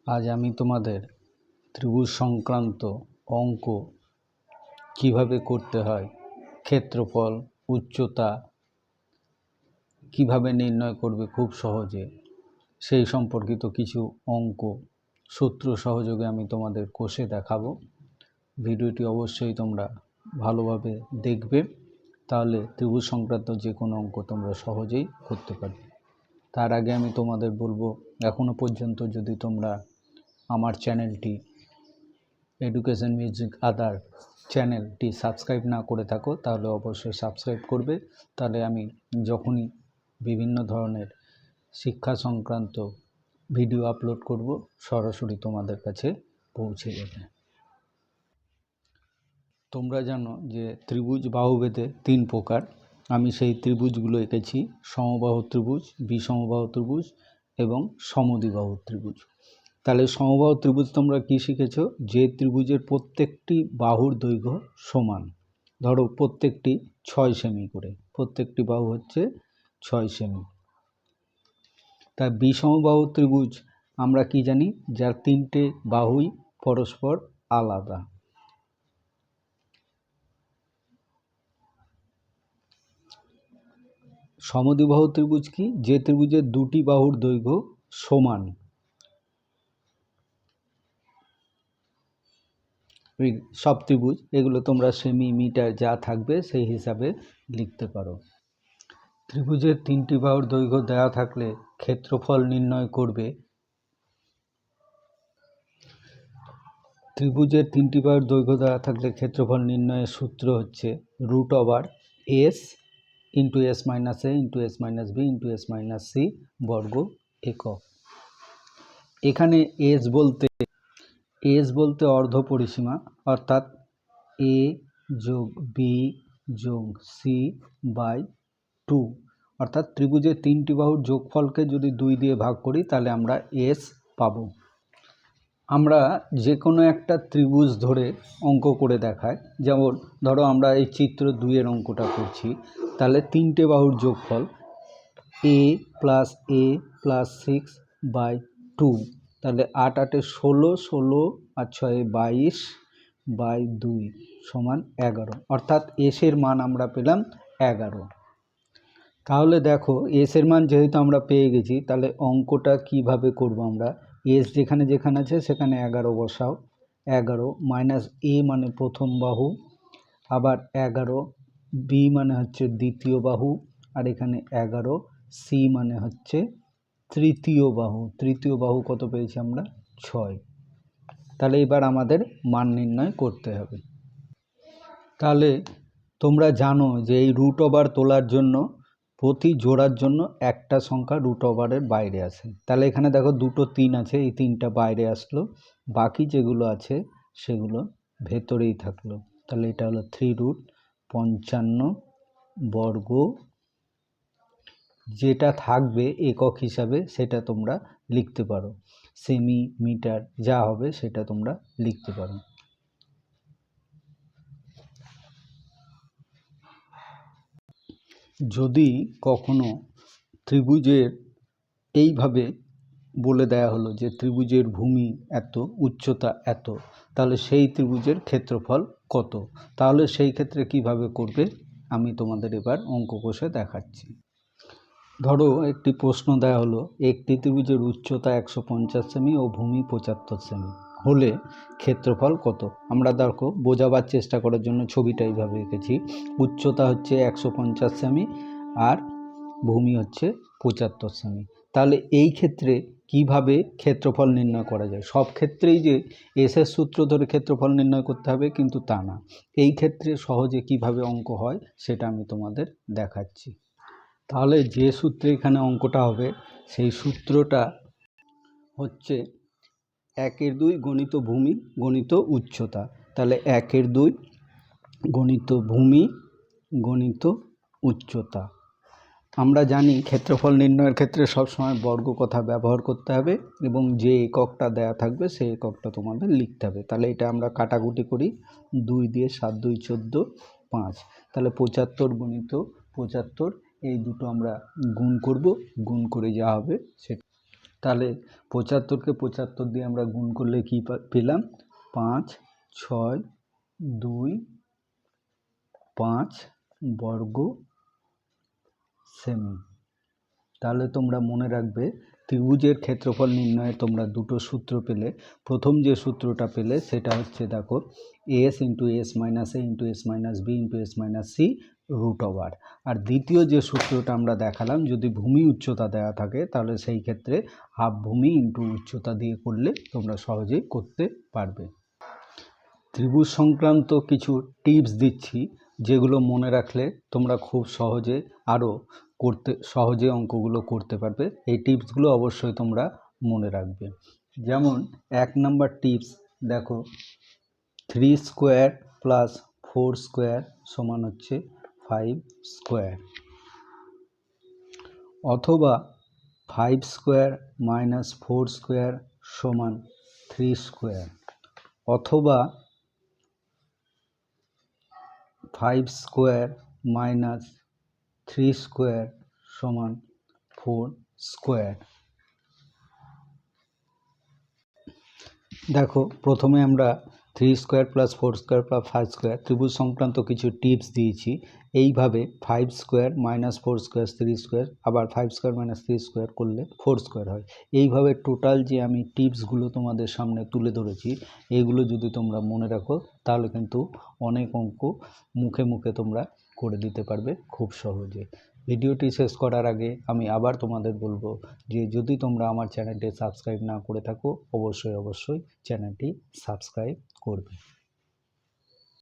আজ আমি তোমাদের ত্রিভুজ সংক্রান্ত অঙ্ক কিভাবে করতে হয়, ক্ষেত্রফল, উচ্চতা কিভাবে নির্ণয় করবে খুব সহজে, সেই সম্পর্কিত কিছু অঙ্ক সূত্র সহযোগে আমি তোমাদের কষে দেখাবো। ভিডিওটি অবশ্যই তোমরা ভালোভাবে দেখবে, তাহলে ত্রিভুজ সংক্রান্ত যে কোনো অঙ্ক তোমরা সহজেই করতে পারবে। তার আগে আমি তোমাদের বলবো, এখনও পর্যন্ত যদি তোমরা আমার চ্যানেলটি এডুকেশন মিউজিক আদার চ্যানেলটি সাবস্ক্রাইব না করে থাকো, তাহলে অবশ্যই সাবস্ক্রাইব করবে। তাহলে আমি যখনই বিভিন্ন ধরনের শিক্ষা সংক্রান্ত ভিডিও আপলোড করব, সরাসরি তোমাদের কাছে পৌঁছে যাবে। তোমরা জানো যে ত্রিভুজ বাহুভেদে 3 প্রকার। আমি সেই ত্রিভুজগুলো এঁকেছি: সমবাহু ত্রিভুজ, বিষমবাহু ত্রিভুজ এবং সমদ্বিবাহু ত্রিভুজ। তাহলে সমবাহু ত্রিভুজ তোমরা কি শিখেছো? যে ত্রিভুজের প্রত্যেকটি বাহুর দৈর্ঘ্য সমান, ধরো প্রত্যেকটি 6 সেমি করে, প্রত্যেকটি বাহু হচ্ছে 6 সেমি। তা বিষমবাহু ত্রিভুজ আমরা কি জানি? যার 3টে বাহুই পরস্পর আলাদা। সমদ্বিবাহু ত্রিভুজ কি? যে ত্রিভুজের 2টি বাহুর দৈর্ঘ্য সমান। সব ত্রিভুজ, এগুলো তোমরা সেমি, মিটার যা থাকবে সেই হিসাবে লিখতে পারো। ত্রিভুজের 3টি বাহুর দৈর্ঘ্য দেওয়া থাকলে ক্ষেত্রফল নির্ণয় করবে। ত্রিভুজের 3টি বাহুর দৈর্ঘ্য দেওয়া থাকলে ক্ষেত্রফল নির্ণয়ের সূত্র হচ্ছে √s into s minus a into s minus b into s minus c বর্গ একক। এখানে s বলতে অর্ধ পরিসীমা, অর্থাৎ a যোগ b যোগ c বাই 2, অর্থাৎ ত্রিভুজের 3টি বাহুর যোগফলকে যদি 2 দিয়ে ভাগ করি তাহলে আমরা s পাবো। আমরা যে কোনো একটা ত্রিভুজ ধরে অঙ্ক করে দেখাই, যেমন ধরো আমরা এই চিত্র 2-এর অঙ্কটা করছি, তাহলে 3টে বাহুর যোগফল a প্লাস 6 বাই 2, তাহলে 8 8 16, 16 আর 6 22 বাই 2 সমান 11, অর্থাৎ এসের মান আমরা পেলাম 11। তাহলে দেখো এসের মান যেহেতু আমরা পেয়ে গেছি, তাহলে অঙ্কটা কিভাবে করব আমরা? এস যেখানে যেখানে আছে সেখানে 11 বসাও। 11 মাইনাস এ মানে প্রথম বাহু, আবার 11 বি মানে হচ্ছে দ্বিতীয় বাহু, আর এখানে 11 সি মানে হচ্ছে তৃতীয় বাহু। তৃতীয় বাহু কত পেয়েছি আমরা? 6। তাহলে এবার আমাদের মান নির্ণয় করতে হবে। তাহলে তোমরা জানো যে এই √ওভার তোলার জন্য প্রতি জোড়ার জন্য একটা সংখ্যা √ওভারের বাইরে আসে। তাহলে এখানে দেখো 2টো 3 আছে, এই 3টা বাইরে আসলো, বাকি যেগুলো আছে সেগুলো ভেতরেই থাকলো। তাহলে এটা হলো 3√55 বর্গ। যেটা থাকবে একক হিসাবে সেটা তোমরা লিখতে পারো, সেমি, মিটার যা হবে সেটা তোমরা লিখতে পারো। যদি কখনো ত্রিভুজের এইভাবে বলে দেয়া হলো যে ত্রিভুজের ভূমি এত, উচ্চতা এত, তাহলে সেই ত্রিভুজের ক্ষেত্রফল কত, তাহলে সেই ক্ষেত্রে কিভাবে করবে আমি তোমাদের এবার অঙ্ক কষে দেখাচ্ছি। ধরো একটি প্রশ্ন দেয়া হলো, একটি ত্রিভুজের উচ্চতা 150 সেমি ও ভূমি 75 সেমি হলে ক্ষেত্রফল কত। আমরা দেখো বোঝাবার চেষ্টা করার জন্য ছবিটা এইভাবে এঁকেছি। উচ্চতা হচ্ছে 150 সেমি আর ভূমি হচ্ছে 75 সেমি। তাহলে এই ক্ষেত্রে কিভাবে ক্ষেত্রফল নির্ণয় করা যায়? সব ক্ষেত্রেই যে এসের সূত্র ধরে ক্ষেত্রফল নির্ণয় করতে হবে কিন্তু তা না। এই ক্ষেত্রে সহজে কিভাবে অঙ্ক হয় সেটা আমি তোমাদের দেখাচ্ছি। তাহলে যে সূত্রে এখানে অঙ্কটা হবে সেই সূত্রটা হচ্ছে 1/2 গণিত ভূমি গণিত উচ্চতা। তাহলে 1/2 গণিত ভূমি গণিত উচ্চতা। আমরা জানি ক্ষেত্রফল নির্ণয়ের ক্ষেত্রে সবসময় বর্গ কথা ব্যবহার করতে হবে এবং যে এককটা দেয়া থাকবে সেই এককটা তোমাদের লিখতে হবে। তাহলে এটা আমরা কাটাকুটি করি, 2 দিয়ে 7 2 14 5, তাহলে 75 গণিত 75, এই দুটো আমরা গুণ করব, গুণ করে যা হবে সেটা। তাহলে 75কে 75 দিয়ে আমরা গুণ করলে কি পেলাম? 5 6 2 5 বর্গ সেমি। তাহলে তোমরা মনে রাখবে ত্রিভুজের ক্ষেত্রফল নির্ণয়ে তোমরা দুটো সূত্র পেলে। প্রথম যে সূত্রটা পেলে সেটা হচ্ছে দেখো S into S minus A into S minus B into S minus C root over. আর দ্বিতীয় যে সূত্রটা আমরা দেখালাম, যদি ভূমি উচ্চতা দেওয়া থাকে তাহলে সেই ক্ষেত্রে হাফ ভূমি ইন্টু উচ্চতা দিয়ে করলে তোমরা সহজেই করতে পারবে। ত্রিভুজ সংক্রান্ত কিছু টিপস দিচ্ছি, যেগুলো মনে রাখলে তোমরা খুব সহজে আরও সহজে অঙ্কগুলো করতে পারবে। এই টিপসগুলো অবশ্যই তোমরা মনে রাখবে। যেমন 1 নাম্বার টিপস দেখো, 3 স্কোয়ার প্লাস 4 স্কোয়ার সমান হচ্ছে 5 স্কোয়ার, অথবা 5 স্কোয়ার মাইনাস 4 স্কোয়ার সমান 3 স্কোয়ার, অথবা 5 স্কোয়ার মাইনাস 3 স্কোয়ার সমান 4 স্কোয়ার। দেখো প্রথমে আমরা 3 square plus 4 square plus 5 square ত্রিভুজ সংক্রান্ত কিছু টিপস দিয়েছি। এইভাবে 5 স্কোয়ার মাইনাস 4 স্কোয়ার 3 স্কোয়ার, আবার 5 স্কোয়ার মাইনাস 3 স্কোয়ার করলে 4 স্কোয়ার হয়। এইভাবে টোটাল যে আমি টিপসগুলো তোমাদের সামনে তুলে ধরেছি, এইগুলো যদি তোমরা মনে রাখো তাহলে কিন্তু অনেক অঙ্ক মুখে মুখে তোমরা করে দিতে পারবে খুব সহজে। ভিডিওটি শেষ করার আগে আমি আবার তোমাদের বলবো যে যদি তোমরা আমার চ্যানেলটি সাবস্ক্রাইব না করে থাকো অবশ্যই চ্যানেলটি সাবস্ক্রাইব করবে।